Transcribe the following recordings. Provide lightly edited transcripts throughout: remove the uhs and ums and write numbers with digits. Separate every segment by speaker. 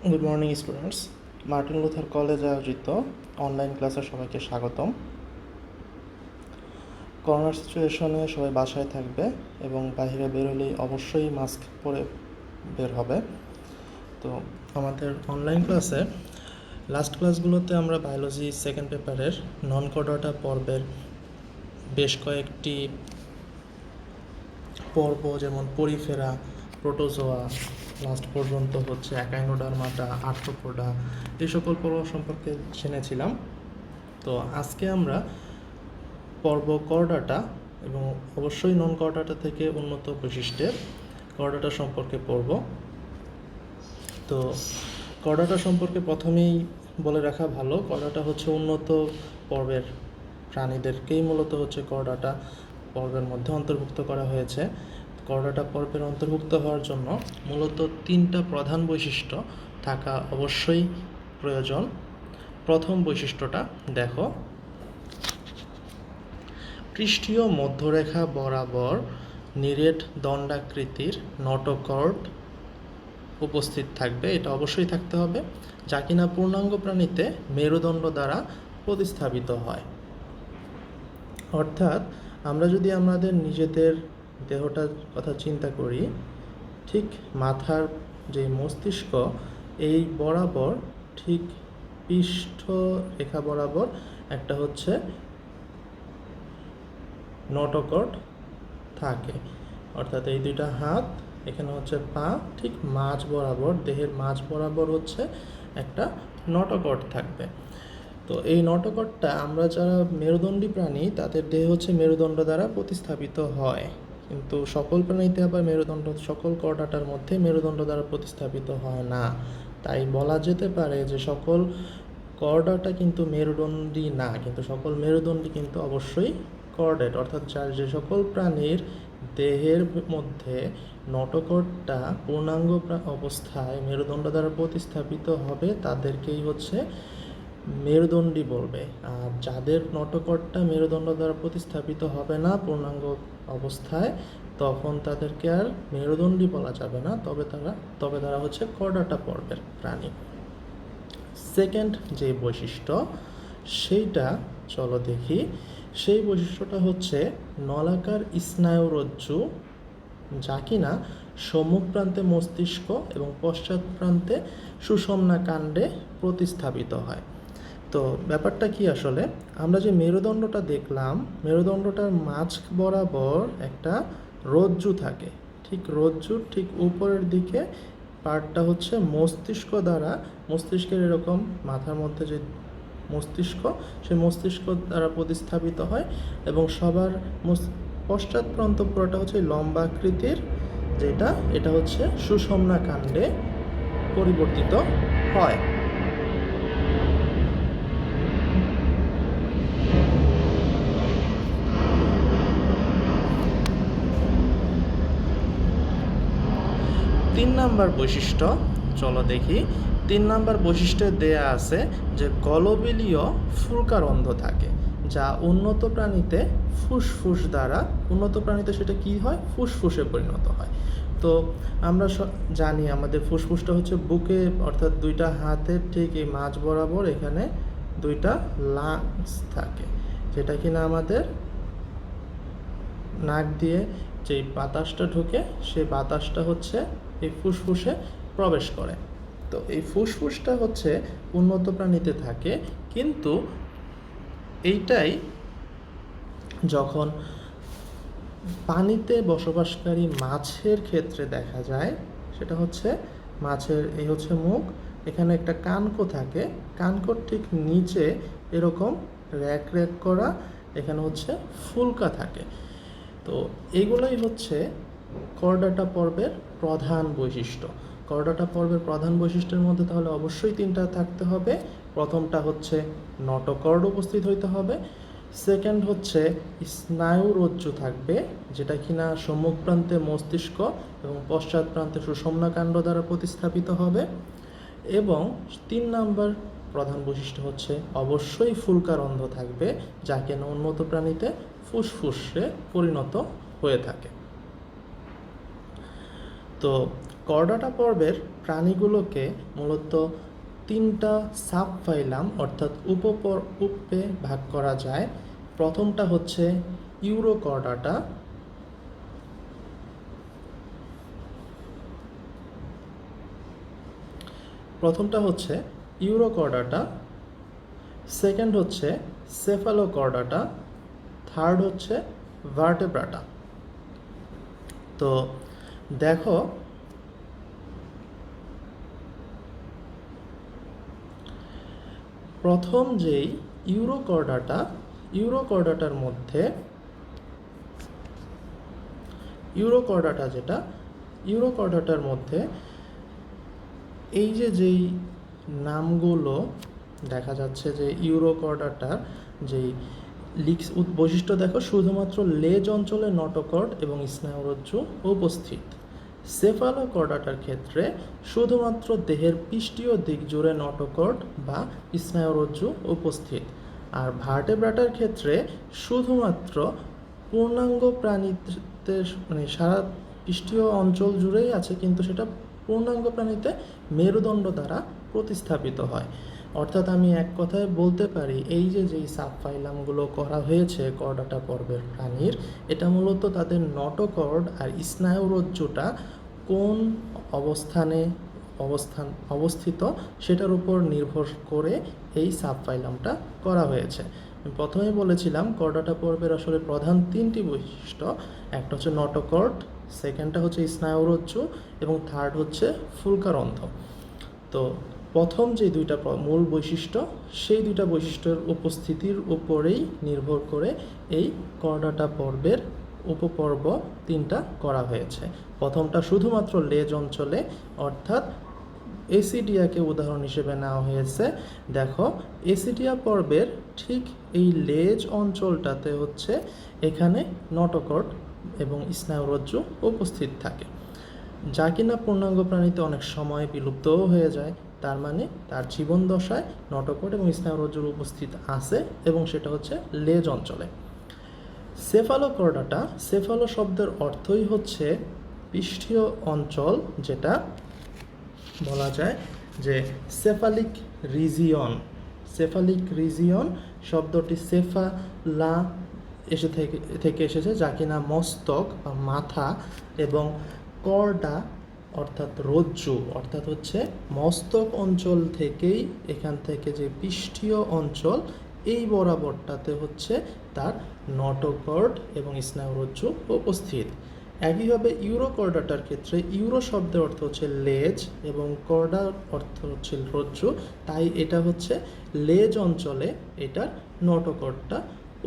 Speaker 1: Good morning students. Martin Luther কলেজে আয়োজিত online ক্লাসে সবাইকে স্বাগতম। করোনার সিচুয়েশনে সবাই বাসায় থাকবে এবং বাইরে বেরোলেই অবশ্যই মাস্ক পরে বের হবে। তো আমাদের অনলাইন ক্লাসে লাস্ট ক্লাসগুলোতে আমরা বায়োলজি সেকেন্ড পেপারের নন কোডাটা পর্বের বেশ কয়েকটি পর্ব, যেমন পরিফেরা, প্রোটোজোয়া, লাস্ট পর্যন্ত হচ্ছে অ্যাকাইনোডার্মাটা, আর্থ্রোপোডা, এই সকল পর্ব সম্পর্কে জেনেছিলাম। তো আজকে আমরা পর্ব করডাটা এবং অবশ্যই নন করডাটা থেকে উন্নত বৈশিষ্ট্যের করডাটা সম্পর্কে পড়ব। তো করডাটা সম্পর্কে প্রথমেই বলে রাখা ভালো, করডাটা হচ্ছে উন্নত পর্বের প্রাণীদেরকেই মূলত হচ্ছে করডাটা পর্বের মধ্যে অন্তর্ভুক্ত করা হয়েছে। করডাটা পর্বের অন্তর্ভুক্ত হওয়ার জন্য মূলত তিনটা প্রধান বৈশিষ্ট্য থাকা অবশ্যই প্রয়োজন। প্রথম বৈশিষ্ট্যটা দেখো, পৃষ্ঠীয় মধ্যরেখা বরাবর নিরেট দণ্ডাকৃতির নটোকর্ড উপস্থিত থাকবে, এটা অবশ্যই থাকতে হবে, যা কিনা পূর্ণাঙ্গ প্রাণীতে মেরুদণ্ড দ্বারা প্রতিস্থাপিত হয়। অর্থাৎ আমরা যদি আমাদের নিজেদের দেহটার কথা চিন্তা করি, ঠিক মাথার যে মস্তিষ্ক এই বরাবর ঠিক পৃষ্ঠ রেখা বরাবর একটা হচ্ছে নটোকর্ড থাকে। অর্থাৎ এই দুইটা হাত, এখানে হচ্ছে পা, ঠিক মাঝ বরাবর, দেহের মাঝ বরাবর হচ্ছে একটা নটোকর্ড থাকবে। তো এই নটোকর্ডটা আমরা যারা মেরুদণ্ডী প্রাণী তাদের দেহ হচ্ছে মেরুদণ্ড দ্বারা প্রতিস্থাপিত হয়, কিন্তু সকল প্রাণীতে আবার মেরুদণ্ড, সকল করডাটার মধ্যে মেরুদণ্ড দ্বারা প্রতিস্থাপিত হয় না। তাই বলা যেতে পারে যে সকল করডাটা কিন্তু মেরুদণ্ডী না, কিন্তু সকল মেরুদণ্ডী কিন্তু অবশ্যই কর্ডেট। অর্থাৎ যে সকল প্রাণীর দেহের মধ্যে নটোকর্ডটা পূর্ণাঙ্গ অবস্থায় মেরুদণ্ড দ্বারা প্রতিস্থাপিত হবে তাদেরকেই হচ্ছে মেরুদণ্ডী বলবে। আর যাদের নটোকর্ডটা মেরুদণ্ড দ্বারা প্রতিস্থাপিত হবে না পূর্ণাঙ্গ অবস্থায়, তখন তাদেরকে আর মেরুদণ্ডী বলা যাবে না, তবে তারা হচ্ছে করডাটা পর্বের প্রাণী। সেকেন্ড যে বৈশিষ্ট্য সেইটা চলো দেখি। সেই বৈশিষ্ট্যটা হচ্ছে নলাকার স্নায়ুরজ্জু, যা কিনা সম্মুখ প্রান্তে মস্তিষ্ক এবং পশ্চাৎ প্রান্তে সুষুম্না কাণ্ডে প্রতিস্থাপিত হয়। তো ব্যাপারটা কি, আসলে আমরা যে মেরুদণ্ডটা দেখলাম, মেরুদণ্ডটার মাঝ বরাবর একটা রজ্জু থাকে। ঠিক রজ্জুর ঠিক উপরের দিকে পার্টটা হচ্ছে মস্তিষ্ক দ্বারা, মস্তিষ্কের এরকম মাথার মধ্যে যে মস্তিষ্ক, সেই মস্তিষ্ক দ্বারা প্রতিস্থাপিত হয় এবং সবার পশ্চাৎ প্রান্ত পুরোটা হচ্ছে লম্বাকৃতির, যেটা এটা হচ্ছে সুষুম্না কাণ্ডে পরিবর্তিত হয়। তিন নাম্বার বৈশিষ্ট্য চলো দেখি। তিন নাম্বার বৈশিষ্ট্যে দেয়া আছে যে গলবিলীয় ফুলকারন্ধ্র থাকে, যা উন্নত প্রাণীতে ফুসফুস দ্বারা, উন্নত প্রাণীতে সেটা কি হয়, ফুসফুসে পরিণত হয়। তো আমরা জানি আমাদের ফুসফুসটা হচ্ছে বুকে, অর্থাৎ দুইটা হাতের ঠিক এই মাঝ বরাবর এখানে দুইটা লাংস থাকে, যেটা কিনা আমাদের নাক দিয়ে যেই বাতাসটা ঢোকে সেই বাতাসটা হচ্ছে এই ফুসফুসে প্রবেশ করে। তো এই ফুসফুসটা হচ্ছে উন্নত প্রাণীতে থাকে, কিন্তু এইটাই যখন পানিতে বসবাসকারী মাছের ক্ষেত্রে দেখা যায়, সেটা হচ্ছে মাছের এই হচ্ছে মুখ, এখানে একটা কানকো থাকে, কানকোর ঠিক নিচে এরকম র্যাক র্যাক করা এখানে হচ্ছে ফুলকা থাকে। তো এগুলোই হচ্ছে করডাটা পর্বের প্রধান বৈশিষ্ট্য। করডাটা পর্বের প্রধান বৈশিষ্ট্যের মধ্যে তাহলে অবশ্যই তিনটা থাকতে হবে। প্রথমটা হচ্ছে নটোকর্ড উপস্থিত হইতে হবে, সেকেন্ড হচ্ছে স্নায়ুরজ্জু থাকবে, যেটা কিনা সম্মুখ প্রান্তে মস্তিষ্ক এবং পশ্চাৎ প্রান্তে সুষুম্না কাণ্ড দ্বারা প্রতিস্থাপিত হবে, এবং তিন নাম্বার প্রধান বৈশিষ্ট্য হচ্ছে অবশ্যই ফুলকারন্ধ্র থাকবে, যা কিনা উন্নত প্রাণীতে ফুসফুসে পরিণত হয়ে থাকে। তো কর্ডাটা পর্বের প্রাণীগুলোকে মূলত তিনটা সাব ফাইলাম অর্থাৎ উপে ভাগ করা যায়। প্রথমটা হচ্ছে ইউরোকর্ডাটা, সেকেন্ড হচ্ছে সেফালোকর্ডাটা, থার্ড হচ্ছে ভার্টেব্রাটা। তো দেখো প্রথম যেই ইউরোকর্ডাটার মধ্যে ইউরোকর্ডাটার মধ্যে এই যেই নামগুলো দেখা যাচ্ছে যে ইউরোকর্ডাটার যেই বৈশিষ্ট্য দেখো, শুধুমাত্র লেজ অঞ্চলে নটোকর্ড এবং স্নায়ুরজ্জু উপস্থিত। সেফালোকর্ডাটার ক্ষেত্রে শুধুমাত্র দেহের পৃষ্ঠীয় দিক জুড়ে নটোকর্ড বা স্নায়ুরজ্জু উপস্থিত। আর ভার্টেব্রাটার ক্ষেত্রে শুধুমাত্র পূর্ণাঙ্গ প্রাণীতে সারা পৃষ্ঠীয় অঞ্চল জুড়েই আছে, কিন্তু সেটা পূর্ণাঙ্গ প্রাণীতে মেরুদণ্ড দ্বারা প্রতিস্থাপিত হয়। অর্থাৎ আমি এক কথায় বলতে পারি এই যেই সাবফাইলামগুলো করা হয়েছে কর্ডাটা পর্বের প্রাণীর, এটা মূলত তাদের নটোকর্ড আর স্নায়ুরজ্জুটা কোন অবস্থিত সেটার উপর নির্ভর করে এই সাবফাইলামটা করা হয়েছে। প্রথমেই বলেছিলাম কর্ডাটা পর্বের আসলে প্রধান তিনটি বৈশিষ্ট্য, একটা হচ্ছে নটোকর্ড, সেকেন্ডটা হচ্ছে স্নায়ুরজ্জু এবং থার্ড হচ্ছে ফুলকারন্ধ্র। তো প্রথম যে দুইটা মূল বৈশিষ্ট্য, সেই দুইটা বৈশিষ্ট্যের উপস্থিতির উপরেই নির্ভর করে এই কর্ডাটা পর্বের উপপর্ব তিনটা করা হয়েছে। প্রথমটা শুধুমাত্র লেজ অঞ্চলে, অর্থাৎ এসিডিয়াকে উদাহরণ হিসেবে নেওয়া হয়েছে। দেখো এসিডিয়া পর্বের ঠিক এই লেজ অঞ্চলটাতে হচ্ছে এখানে নটোকর্ড এবং স্নায়ুরজ্জু উপস্থিত থাকে, যা কিনা পূর্ণাঙ্গ প্রাণীতে অনেক সময় বিলুপ্তও হয়ে যায়। তার মানে তার জীবন দশায় নটোকর্ড এবং স্নায়ুরজ্জুর উপস্থিত আছে এবং সেটা হচ্ছে লেজ অঞ্চলে। সেফালোকর্ডাটা, সেফালো শব্দের অর্থই হচ্ছে পৃষ্ঠীয় অঞ্চল, যেটা বলা যায় যে সেফালিক রিজিয়ন শব্দটি সেফালা থেকে এসেছে, যা কিনা মস্তক বা মাথা, এবং কর্ডা অর্থাৎ রজ্জু অর্থাৎ হচ্ছে মস্তক অঞ্চল থেকেই এখান থেকে যে পৃষ্ঠীয় অঞ্চল এই বরাবরটাতে হচ্ছে তার নটোকর্ড এবং স্নায়ুরজ্জু উপস্থিত। একইভাবে ইউরোকর্ডাটার ক্ষেত্রে ইউরো শব্দের অর্থ হচ্ছে লেজ এবং কর্ডার অর্থ হচ্ছে রজ্জু, তাই এটা হচ্ছে লেজ অঞ্চলে এটার নটোকর্ডটা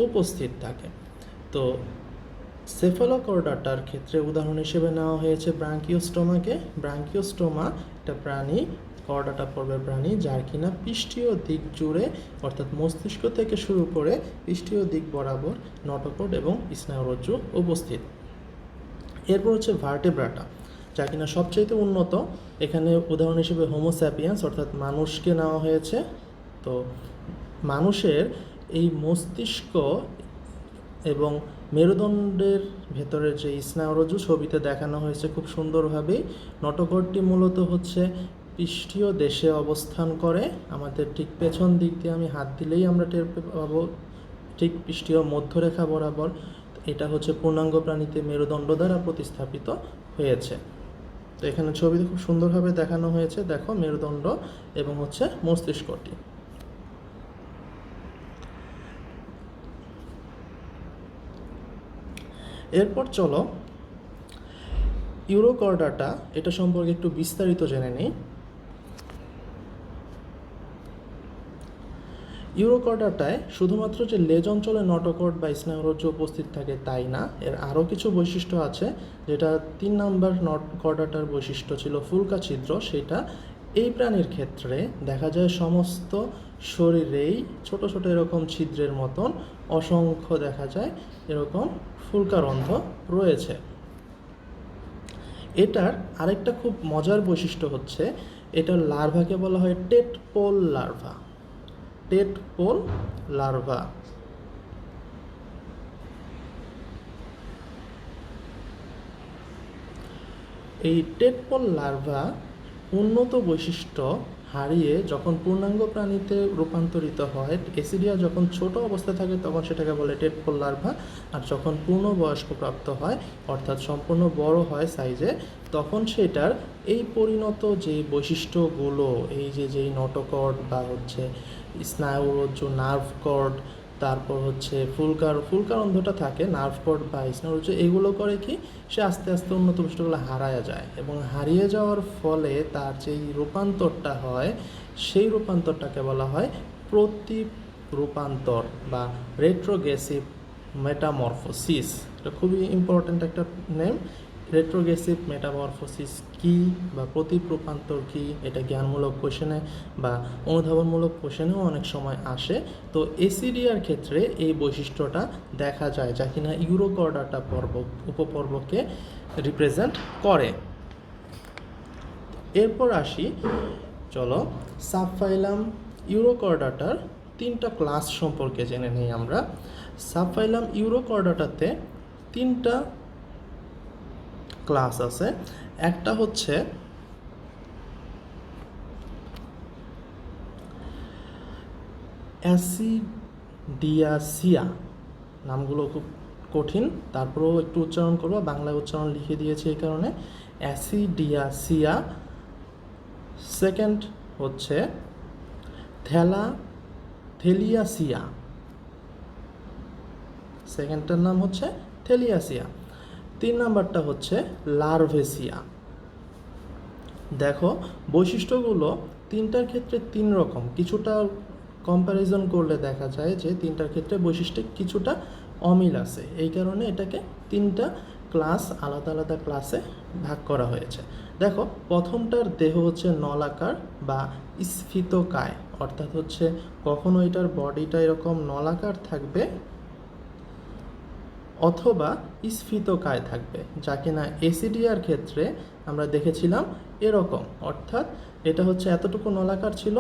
Speaker 1: উপস্থিত থাকে। তো সেফালোকর্ডাটার ক্ষেত্রে উদাহরণ হিসেবে নেওয়া হয়েছে ব্রাঙ্কিওস্টোমাকে। ব্রাঙ্কিওস্টোমা একটা প্রাণী, কর্ডাটা পর্বের প্রাণী, যার কিনা পৃষ্ঠীয় দিক জুড়ে অর্থাৎ মস্তিষ্ক থেকে শুরু করে পৃষ্ঠীয় দিক বরাবর নটোকর্ড এবং স্নায়ুরজ্জু উপস্থিত। এরপর হচ্ছে ভার্টেব্রাটা, যা কিনা সবচাইতে উন্নত। এখানে উদাহরণ হিসেবে হোমোস্যাপিয়েন্স অর্থাৎ মানুষকে নেওয়া হয়েছে। তো মানুষের এই মস্তিষ্ক এবং মেরুদণ্ডের ভেতরের যে স্নায়ুরজ্জু ছবিতে দেখানো হয়েছে খুব সুন্দরভাবেই। নটোকর্ডটি মূলত হচ্ছে পৃষ্ঠীয় দেশে অবস্থান করে, আমাদের ঠিক পেছন দিক দিয়ে আমি হাত দিলেই আমরা টের পাবো, ঠিক পৃষ্ঠীয় মধ্যরেখা বরাবর। এটা হচ্ছে পূর্ণাঙ্গ প্রাণীতে মেরুদণ্ড দ্বারা প্রতিস্থাপিত হয়েছে। তো এখানে ছবিতে খুব সুন্দরভাবে দেখানো হয়েছে, দেখো মেরুদণ্ড এবং হচ্ছে মস্তিষ্কটি। এরপর চলো ইউরোকর্ডাটা এটা সম্পর্কে একটু বিস্তারিত জেনে নিই। ইউরোকর্ডাটায় শুধুমাত্র যে লেজ অঞ্চলে নটোকর্ড বা স্নায়ুরজ্জু উপস্থিত থাকে তাই না, এর আরও কিছু বৈশিষ্ট্য আছে। যেটা 3 নম্বর কর্ডাটার বৈশিষ্ট্য ছিল ফুলকা ছিদ্র, সেটা এই প্রাণীর ক্ষেত্রে দেখা যায় সমস্ত শরীরেই ছোট ছোট এরকম ছিদ্রের মতন অসংখ্য দেখা যায় এরকম ফুলকারন্ধ্র রয়েছে। এটার আরেকটা খুব মজার বৈশিষ্ট্য হচ্ছে এটার লার্ভাকে বলা হয় টেটপোল লার্ভা। এই টেডপল লার্ভা উন্নত বৈশিষ্ট্য হারিয়ে যখন পূর্ণাঙ্গ প্রাণীতে রূপান্তরিত হয়, এসিডিয়া যখন ছোট অবস্থায় থাকে তখন সেটাকে বলে টেডপল লার্ভা, আর যখন পূর্ণবয়স্ক প্রাপ্ত হয় অর্থাৎ সম্পূর্ণ বড় হয় সাইজে, তখন সেটার এই পরিণত যে বৈশিষ্ট্যগুলো, এই যেই নটোকর্ড বা হচ্ছে স্নায়ুরজ্জু, নার্ভ কর্ড, তারপর হচ্ছে ফুলকারন্ধটা থাকে, নার্ভ কর্ড বা স্নায়ুরজ্জু, এগুলো করে কি সে আস্তে আস্তে উন্নত বৈশিষ্ট্যগুলো হারায় যায়, এবং হারিয়ে যাওয়ার ফলে তার যেই রূপান্তরটা হয় সেই রূপান্তরটাকে বলা হয় রূপান্তর বা রেট্রোগ্রেসিভ মেটামরফোসিস। এটা খুবই ইম্পর্ট্যান্ট একটা নেম। রেট্রোগ্রেসিভ মেটামরফোসিস কি বা রূপান্তর কি, এটা জ্ঞানমূলক কোশ্চেনে বা অনুধাবনমূলক কোশ্চেনেও অনেক সময় আসে। তো এসিডিআর ক্ষেত্রে এই বৈশিষ্ট্যটা দেখা যায়, যা কিনা ইউরোকর্ডাটা উপপর্বকে রিপ্রেজেন্ট করে। এরপর আসি, চলো সাবফাইলাম ইউরোকর্ডাটার 3টা ক্লাস সম্পর্কে জেনে নিই আমরা। সাবফাইলাম ইউরোকর্ডাটাতে 3টা ক্লাস আছে। একটা হচ্ছে অ্যাসিডিয়াসিয়া, নামগুলো খুব কঠিন, তারপরেও একটু উচ্চারণ করবো, বাংলায় উচ্চারণ লিখে দিয়েছি এই কারণে। অ্যাসিডিয়াসিয়া। সেকেন্ড হচ্ছে থেলিয়াসিয়া, সেকেন্ডটার নাম হচ্ছে থেলিয়াসিয়া। 3 নাম্বারটা হচ্ছে লার্ভেসিয়া। দেখো বৈশিষ্ট্যগুলো 3টার ক্ষেত্রে 3 রকম, কিছুটা কম্প্যারিজন করলে দেখা যায় যে 3টার ক্ষেত্রে বৈশিষ্ট্যে কিছুটা অমিল আছে, এই কারণে এটাকে 3টা ক্লাস, আলাদা আলাদা ক্লাসে ভাগ করা হয়েছে। দেখো প্রথমটার দেহ হচ্ছে নলাকার বা স্ফীতকায়, অর্থাৎ হচ্ছে কখনো এটার বডিটা এরকম নলাকার থাকবে অথবা স্ফীতকায় থাকবে, যা কিনা এসিডিআর ক্ষেত্রে আমরা দেখেছিলাম এরকম, অর্থাৎ এটা হচ্ছে এতটুকু নলাকার ছিল,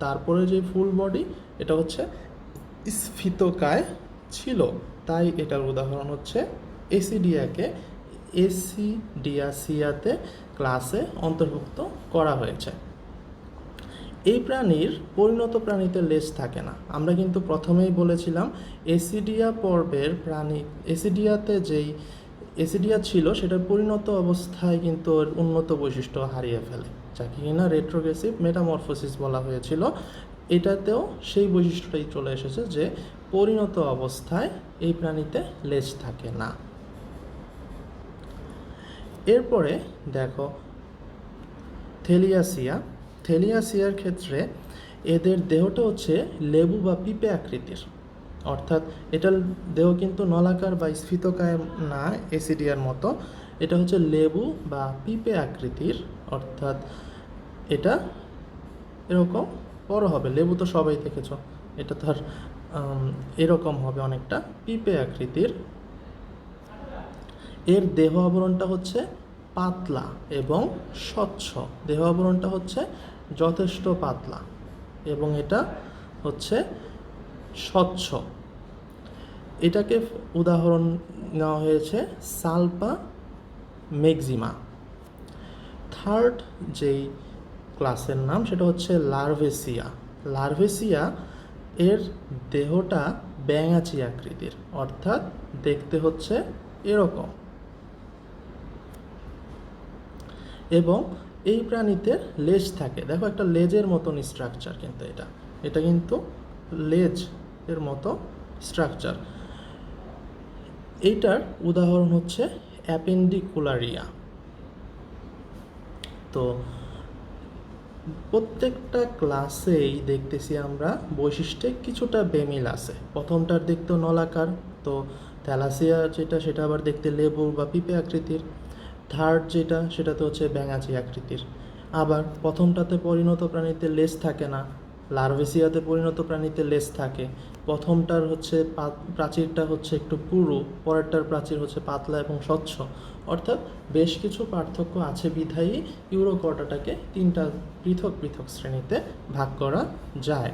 Speaker 1: তারপরে যে ফুল বডি এটা হচ্ছে স্ফীতকায় ছিল, তাই এটার উদাহরণ হচ্ছে এসিডিয়াকে এসিডিয়াসিয়াতে ক্লাসে অন্তর্ভুক্ত করা হয়েছে। এই প্রাণীর পরিণত প্রাণীতে লেজ থাকে না। আমরা কিন্তু প্রথমেই বলেছিলাম এসিডিয়া পর্বের প্রাণী, এসিডিয়াতে যেই এসিডিয়া ছিল সেটার পরিণত অবস্থায় কিন্তু উন্নত বৈশিষ্ট্য হারিয়ে ফেলে, যাকে কিনা রেট্রোগ্রেসিভ মেটামরফোসিস বলা হয়েছিল। এটাতেও সেই বৈশিষ্ট্যটাই চলে এসেছে যে পরিণত অবস্থায় এই প্রাণীতে লেজ থাকে না। এরপরে দেখো থেলিয়াসিয়ার ক্ষেত্রে এদের দেহটা হচ্ছে লেবু বা পিঁপে আকৃতির, অর্থাৎ এটার দেহ কিন্তু নলাকার বা স্ফীতকায় না এসিডিয়ার মতো, এটা হচ্ছে লেবু বা পিঁপে আকৃতির, অর্থাৎ এটা এরকম বড় হবে। লেবু তো সবাই দেখেছ, এটা তার এরকম হবে অনেকটা পিঁপে আকৃতির। এর দেহ আবরণটা হচ্ছে পাতলা এবং স্বচ্ছ, দেহ আবরণটা হচ্ছে যথেষ্ট পাতলা এবং এটা হচ্ছে স্বচ্ছ। এটাকে উদাহরণ নেওয়া হয়েছে সালপা ম্যাক্সিমা। থার্ড যেই ক্লাসের নাম সেটা হচ্ছে লার্ভেসিয়া। এর দেহটা ব্যাঙাচি আকৃতির, অর্থাৎ দেখতে হচ্ছে এরকম, এবং এই প্রাণীতে লেজ থাকে। দেখো একটা লেজের মতন স্ট্রাকচার, কিন্তু এটা কিন্তু লেজ এর মতো স্ট্রাকচার। এইটার উদাহরণ হচ্ছে অ্যাপেন্ডিকুলারিয়া। তো প্রত্যেকটা ক্লাসেই দেখতেছি আমরা বৈশিষ্ট্যে কিছুটা বেমিল আছে। প্রথমটার দেখতে নলাকার, তো থ্যালাসিয়া যেটা সেটা আবার দেখতে লেবু বা পিঁপে আকৃতির। থার্ড যেটা সেটাতে হচ্ছে ব্যাঙাচি আকৃতির। আবার প্রথমটাতে পরিণত প্রাণীতে লেজ থাকে না, লার্ভেসিয়াতে পরিণত প্রাণীতে লেজ থাকে। প্রথমটার হচ্ছে প্রাচীরটা হচ্ছে একটু পুরু, পরেরটার প্রাচীর হচ্ছে পাতলা এবং স্বচ্ছ, অর্থাৎ বেশ কিছু পার্থক্য আছে বিধায়ী ইউরোকর্ডাটাকে 3টা পৃথক পৃথক শ্রেণীতে ভাগ করা যায়।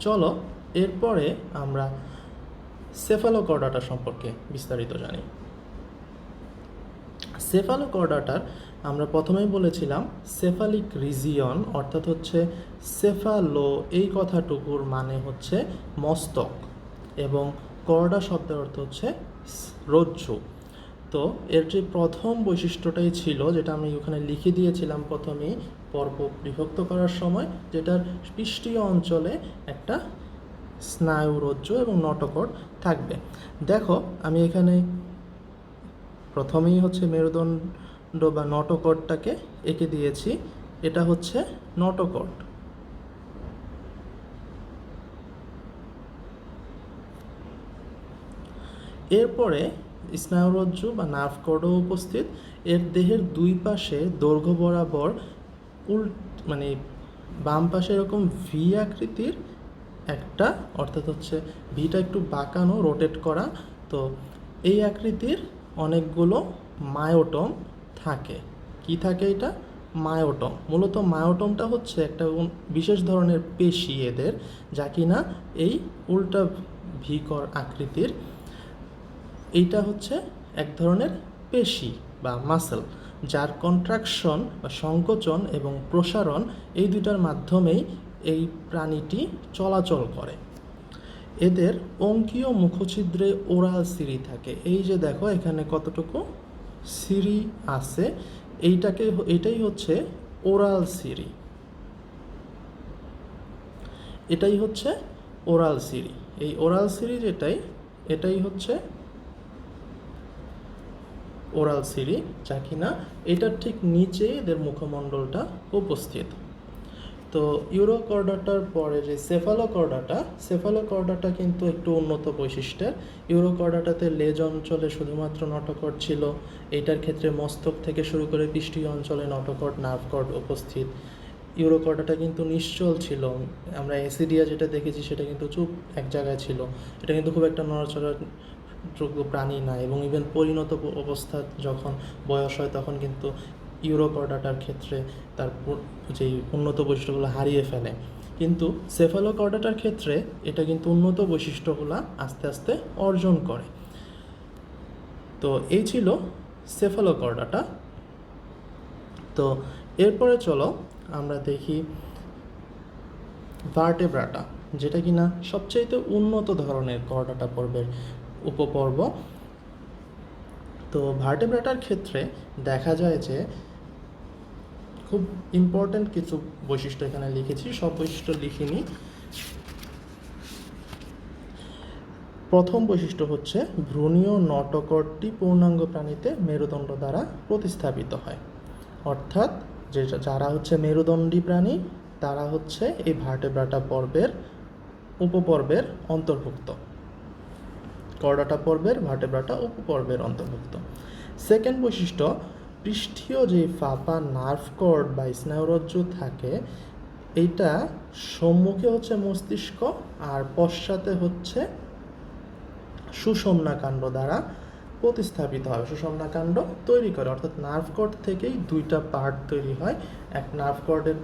Speaker 1: চলো এরপরে আমরা সেফালোকর্ডাটা সম্পর্কে বিস্তারিত জানি। সেফালোকর্ডাটার আমরা প্রথমেই বলেছিলাম সেফালিক রিজিয়ন, অর্থাৎ হচ্ছে সেফালো এই কথাটুকুর মানে হচ্ছে মস্তক, এবং কর্ডা শব্দের অর্থ হচ্ছে রজ্জু। তো এর যে প্রথম বৈশিষ্ট্যটাই ছিল, যেটা আমি ওখানে লিখে দিয়েছিলাম প্রথমেই পর্ব বিভক্ত করার সময়, যেটার পৃষ্ঠীয় অঞ্চলে একটা স্নায়ুরজ্জু এবং নটকট থাকবে। দেখো আমি এখানে প্রথমেই হচ্ছে মেরুদণ্ড বা নটকটটাকে এঁকে দিয়েছি। এটা হচ্ছে নটকট। এরপরে স্নায়ুরজ্জু বা নার্ভ কর্ডও উপস্থিত। এর দেহের দুই পাশে দৈর্ঘ্য বরাবর মানে বাম পাশে এরকম ভি আকৃতির একটা, অর্থাৎ হচ্ছে ভিটা একটু বাঁকানো, রোটেট করা। তো এই আকৃতির অনেকগুলো মায়োটম থাকে। কি থাকে এটা? মায়োটম। মূলত মায়োটমটা হচ্ছে একটা বিশেষ ধরনের পেশি এদের, যা কিনা এই উল্টা ভিকর আকৃতির। এইটা হচ্ছে এক ধরনের পেশি বা মাসেল, যার কন্ট্রাকশন বা সংকোচন এবং প্রসারণ এই দুটার মাধ্যমেই এই প্রাণীটি চলাচল করে। এদের অঙ্কীয় মুখছিদ্রে ওরাল সিরি থাকে। এই যে দেখো এখানে কতটুকু সিরি আছে, এটাই হচ্ছে ওরাল সিরি। এটাই হচ্ছে ওরাল সিরি। এই ওরাল সিরি এটাই হচ্ছে ওরাল সিরি, যা কিনা এটার ঠিক নিচে এদের মুখমণ্ডলটা উপস্থিত। তো ইউরোকর্ডাটার পরে যে সেফালোকর্ডাটা কিন্তু একটু উন্নত বৈশিষ্ট্যের। ইউরোকর্ডাটাতে লেজ অঞ্চলে শুধুমাত্র নটকট ছিল। এইটার ক্ষেত্রে মস্তক থেকে শুরু করে পৃষ্ঠীয় অঞ্চলে নটকট, নার্ভ কর্ড উপস্থিত। ইউরোকর্ডাটা কিন্তু নিশ্চল ছিল। আমরা অ্যাসিডিয়া যেটা দেখেছি সেটা কিন্তু চুপ এক জায়গায় ছিল। এটা কিন্তু খুব একটা নড়াচড়ার যোগ্য প্রাণী না, এবং ইভেন পরিণত অবস্থা যখন বয়স হয় তখন কিন্তু ইউরোকর্ডাটার ক্ষেত্রে তার যেই উন্নত বৈশিষ্ট্যগুলো হারিয়ে ফেলে। কিন্তু সেফালোকর্ডাটার ক্ষেত্রে এটা কিন্তু উন্নত বৈশিষ্ট্যগুলো আস্তে আস্তে অর্জন করে। তো এই ছিল সেফালোকর্ডাটা। তো এরপরে চলো আমরা দেখি ভার্টেব্রাটা, যেটা কিনা সবচাইতে উন্নত ধরনের কর্ডাটা পর্বের উপপর্ব। তো ভার্টেব্রাটার ক্ষেত্রে দেখা যায় যে খুব ইম্পর্ট্যান্ট কিছু বৈশিষ্ট্য এখানে লিখেছি, সব বৈশিষ্ট্য লিখিনি। প্রথম বৈশিষ্ট্য হচ্ছে ভ্রূণীয় নটকটটি পূর্ণাঙ্গ প্রাণীতে মেরুদণ্ড দ্বারা প্রতিস্থাপিত হয়। অর্থাৎ যারা হচ্ছে মেরুদণ্ডী প্রাণী তারা হচ্ছে এই ভার্টেব্রাটা পর্বের উপপর্বের অন্তর্ভুক্ত। কর্ডাটা পর্বের ভার্টেব্রাটা উপপর্বের অন্তর্ভুক্ত। সেকেন্ড বৈশিষ্ট্য, পৃষ্ঠীয় যে ফাঁপা নার্ভ কর্ড বা স্নায়ুরজ্জু থাকে, এইটা সম্মুখে হচ্ছে মস্তিষ্ক আর পশ্চাতে হচ্ছে সুষুম্নাকাণ্ড দ্বারা প্রতিস্থাপিত হয়, সুষুম্নাকাণ্ড তৈরি করে। অর্থাৎ নার্ভ কর্ড থেকেই দুইটা পার্ট তৈরি হয়। এক নার্ভ কর্ডের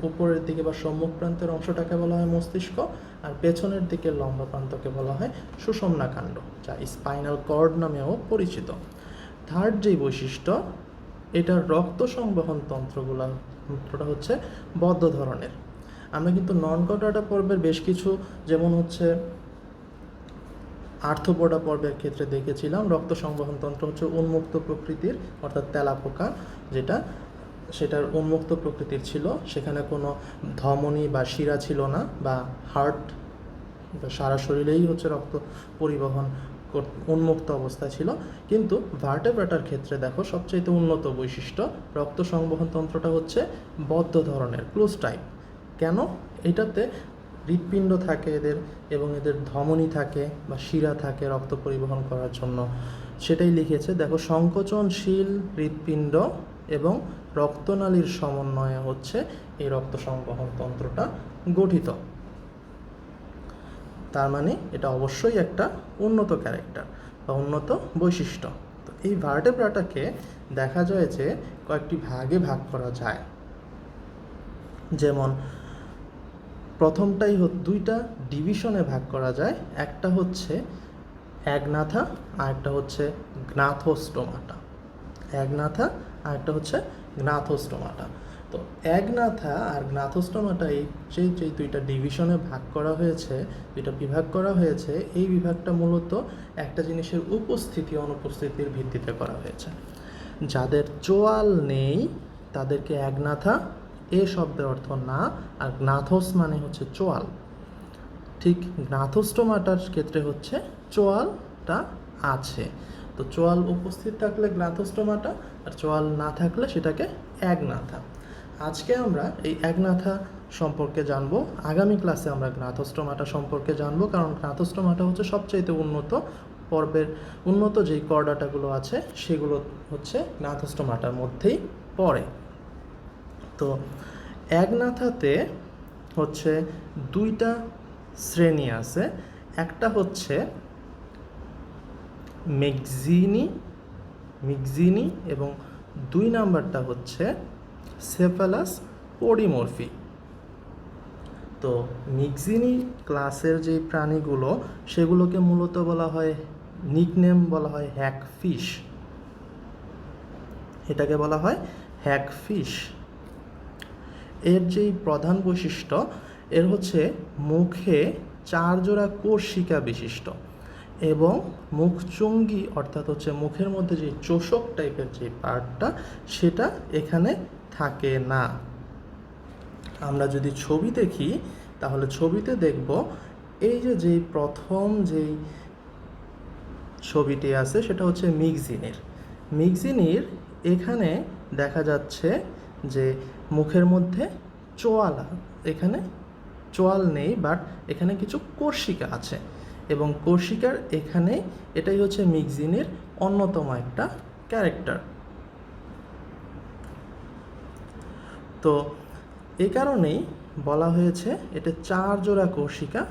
Speaker 1: উপরের দিকে বা সম্মুখ প্রান্তের অংশটাকে বলা হয় মস্তিষ্ক, আর পেছনের দিকে লম্বা প্রান্তকে বলা হয় সুষুম্নাকাণ্ড, যা স্পাইনাল কর্ড নামেও পরিচিত। থার্ড যেই বৈশিষ্ট্য, এটার রক্ত সংবহন তন্ত্রটা হচ্ছে বদ্ধ ধরনের। আমরা কিন্তু নন কর্ডাটা পর্বের বেশ কিছু, যেমন হচ্ছে আর্থ্রোপোডা পর্বের ক্ষেত্রে দেখেছিলাম রক্ত সংবহন তন্ত্র হচ্ছে উন্মুক্ত প্রকৃতির, অর্থাৎ তেলাপোকা সেটার উন্মুক্ত প্রকৃতির ছিল। সেখানে কোনো ধমনী বা শিরা ছিল না, বা হার্ট সারা শরীরেই হচ্ছে রক্ত পরিবহন উন্মুক্ত অবস্থা ছিল। কিন্তু ভার্টেব্রাটার ক্ষেত্রে দেখো সবচাইতে উন্নত বৈশিষ্ট্য, রক্ত সংবহন তন্ত্রটা হচ্ছে বদ্ধ ধরনের, ক্লোজ টাইপ। কেন? এটাতে হৃৎপিণ্ড থাকে এদের, এবং এদের ধমনী থাকে বা শিরা থাকে রক্ত পরিবহন করার জন্য। সেটাই লিখেছে দেখো, সংকোচনশীল হৃৎপিণ্ড এবং রক্তনালীর সমন্বয়ে হচ্ছে এই রক্ত সংবহন তন্ত্রটা গঠিত। তার মানে এটা অবশ্যই একটা উন্নত ক্যারেক্টার বা উন্নত বৈশিষ্ট্য। তো এই ভার্টেব্রাটাকে দেখা যায় যে কয়েকটি ভাগে ভাগ করা যায়। যেমন প্রথমটাই দুইটা ডিভিশনে ভাগ করা যায়। একটা হচ্ছে অ্যাগনাথা আর একটা হচ্ছে গ্নাথোস্টোমাটা। অ্যাগনাথা আর একটা হচ্ছে গ্নাথোস্টোমাটা। তো অ্যাগনাথা আর গ্নাথোস্টোমাটা এই যে দুইটা ডিভিশনে ভাগ করা হয়েছে, দুইটা বিভাগ করা হয়েছে, এই বিভাগটা মূলত একটা জিনিসের উপস্থিতি অনুপস্থিতির ভিত্তিতে করা হয়েছে। যাদের চোয়াল নেই তাদেরকে অ্যাগনাথা, এ শব্দের অর্থ না, আর গ্নাথোস মানে হচ্ছে চোয়াল। ঠিক গ্নাথোস্টোমাটার ক্ষেত্রে হচ্ছে চোয়ালটা আছে। তো চোয়াল উপস্থিত থাকলে গ্নাথোস্টোমাটা, আর চোয়াল না থাকলে সেটাকে অ্যাগনাথা। আজকে আমরা এই অ্যাগনাথা সম্পর্কে জানবো, আগামী ক্লাসে আমরা গ্নাথোস্টোমাটা সম্পর্কে জানবো, কারণ গ্নাথোস্টোমাটা হচ্ছে সবচাইতে উন্নত পর্বের উন্নত যেই কর্ডাটাগুলো আছে সেগুলো হচ্ছে গ্নাথোস্টোমাটার মধ্যেই পড়ে। তো অ্যাগনাথাতে হচ্ছে দুইটা শ্রেণী আছে, একটা হচ্ছে মিক্সিনি এবং 2 নাম্বারটা হচ্ছে সেফালাস পোডিমরফি। তো মিক্সিনি ক্লাসের যে প্রাণীগুলো সেগুলোকে মূলত বলা হয়, নিকনেম বলা হয় হ্যাগফিশ। এটাকে বলা হয় হ্যাগফিশ। এর যেই প্রধান বৈশিষ্ট্য, এর হচ্ছে মুখে 4 জোড়া কোষিকা বিশিষ্ট এবং মুখচুঙ্গি অর্থাৎ হচ্ছে মুখের মধ্যে যে চোষক টাইপের যে পার্টটা সেটা এখানে থাকে না। আমরা যদি ছবি দেখি তাহলে ছবিতে দেখব এই যেই প্রথম যেই ছবিটি আছে সেটা হচ্ছে মিক্সিনির এখানে দেখা যাচ্ছে যে মুখের মধ্যে এখানে চোয়াল নেই, বাট এখানে কিছু কোষিকা আছে এবং কোষিকার এখানে এটাই হচ্ছে মিক্সিনির অন্যতম একটা ক্যারেক্টার। তো এই কারণেই বলা হয়েছে এটা 4 জোড়া কোষিকা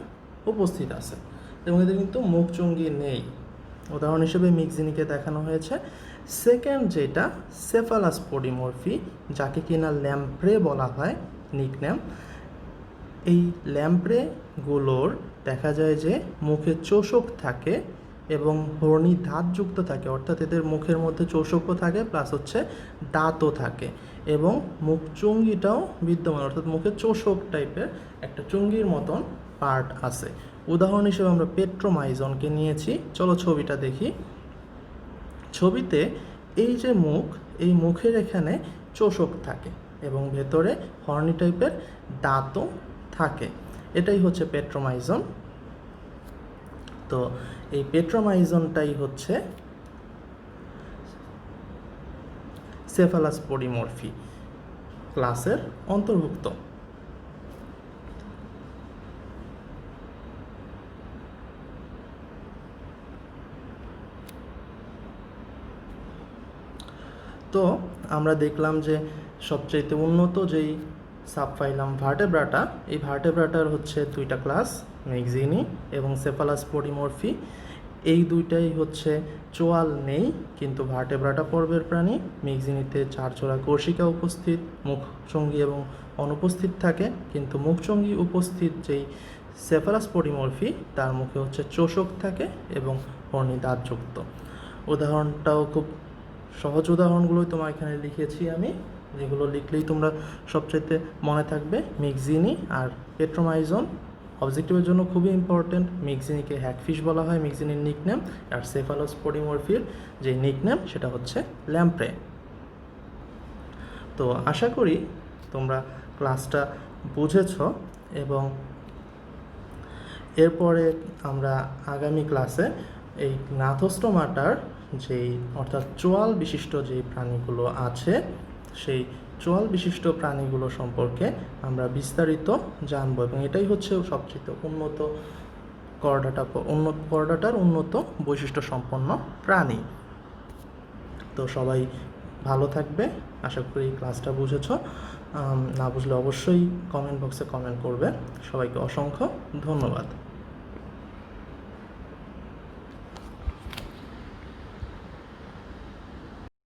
Speaker 1: উপস্থিত আছে এবং এদের কিন্তু মুখচুঙ্গি নেই। উদাহরণ হিসেবে মিক্সিনিকে দেখানো হয়েছে। সেকেন্ড যেটা সেফালাস পোডিমরফি, যাকে কিনা ল্যাম্প্রে বলা হয় নিকনেম। এই ল্যাম্প্রেগুলোর দেখা যায় যে মুখে চোষক থাকে এবং হর্নি দাঁতযুক্ত থাকে, অর্থাৎ এদের মুখের মধ্যে চোষকও থাকে প্লাস হচ্ছে দাঁতও থাকে এবং মুখ চুঙ্গিটাও বিদ্যমান, অর্থাৎ মুখে চোষক টাইপের একটা চুঙ্গির মতন পার্ট আছে। উদাহরণ হিসেবে আমরা পেট্রোমাইজনকে নিয়েছি। চলো ছবিটা দেখি। ছবিতে এই যে মুখ, এই মুখের এখানে চোষক থাকে এবং ভেতরে হর্নি টাইপের দাঁতও থাকে, এটাই হচ্ছে পেট্রোমাইজন। তো এই পেট্রোমাইজনটাই হচ্ছে সেফালাস পোডিমরফি ক্লাসের অন্তর্ভুক্ত। তো আমরা দেখলাম যে সবচাইতে উন্নত যেই সাবফাইলাম ভার্টেব্রাটা, এই ভার্টেব্রাটার হচ্ছে 2টা ক্লাস, মিক্সিনি এবং সেফালাস পোডিমরফি। এই দুইটাই হচ্ছে চোয়াল নেই কিন্তু ভার্টেব্রাটা পর্বের প্রাণী। মিক্সিনিতে 4 জোড়া কোষিকা উপস্থিত, মুখচঙ্গি এবং অনুপস্থিত থাকে, কিন্তু মুখচঙ্গি উপস্থিত যেই সেফালাস পোডিমরফি তার মুখে হচ্ছে চোষক থাকে এবং হর্নি দাঁতযুক্ত। উদাহরণটাও খুব সহজ উদাহরণগুলোই তোমার এখানে লিখেছি আমি, যেগুলো লিখলেই তোমরা সবচাইতে মনে থাকবে। মিক্সিনি আর পেট্রোমাইজন অবজেক্টিভের জন্য খুবই ইম্পর্টেন্ট। মিক্সিনিকে হ্যাগফিশ বলা হয় মিক্সিনির নিকনেম, আর সেফালাস পোডিমরফির যে নিকনেম সেটা হচ্ছে ল্যাম্প্রে। তো আশা করি তোমরা ক্লাসটা বুঝেছ এবং এরপরে আমরা আগামী ক্লাসে এই গ্নাথোস্টোমাটার যেই অর্থাৎ চোয়াল বিশিষ্ট যেই প্রাণীগুলো আছে সেই চোয়াল বিশিষ্ট প্রাণীগুলো সম্পর্কে আমরা বিস্তারিত জানবো এবং এটাই হচ্ছে সবচেয়ে উন্নত করডাটার উন্নত বৈশিষ্ট্য সম্পন্ন প্রাণী। তো সবাই ভালো থাকবে, আশা করি ক্লাসটা বুঝেছ। না বুঝলে অবশ্যই কমেন্ট বক্সে কমেন্ট করবে। সবাইকে অসংখ্য ধন্যবাদ।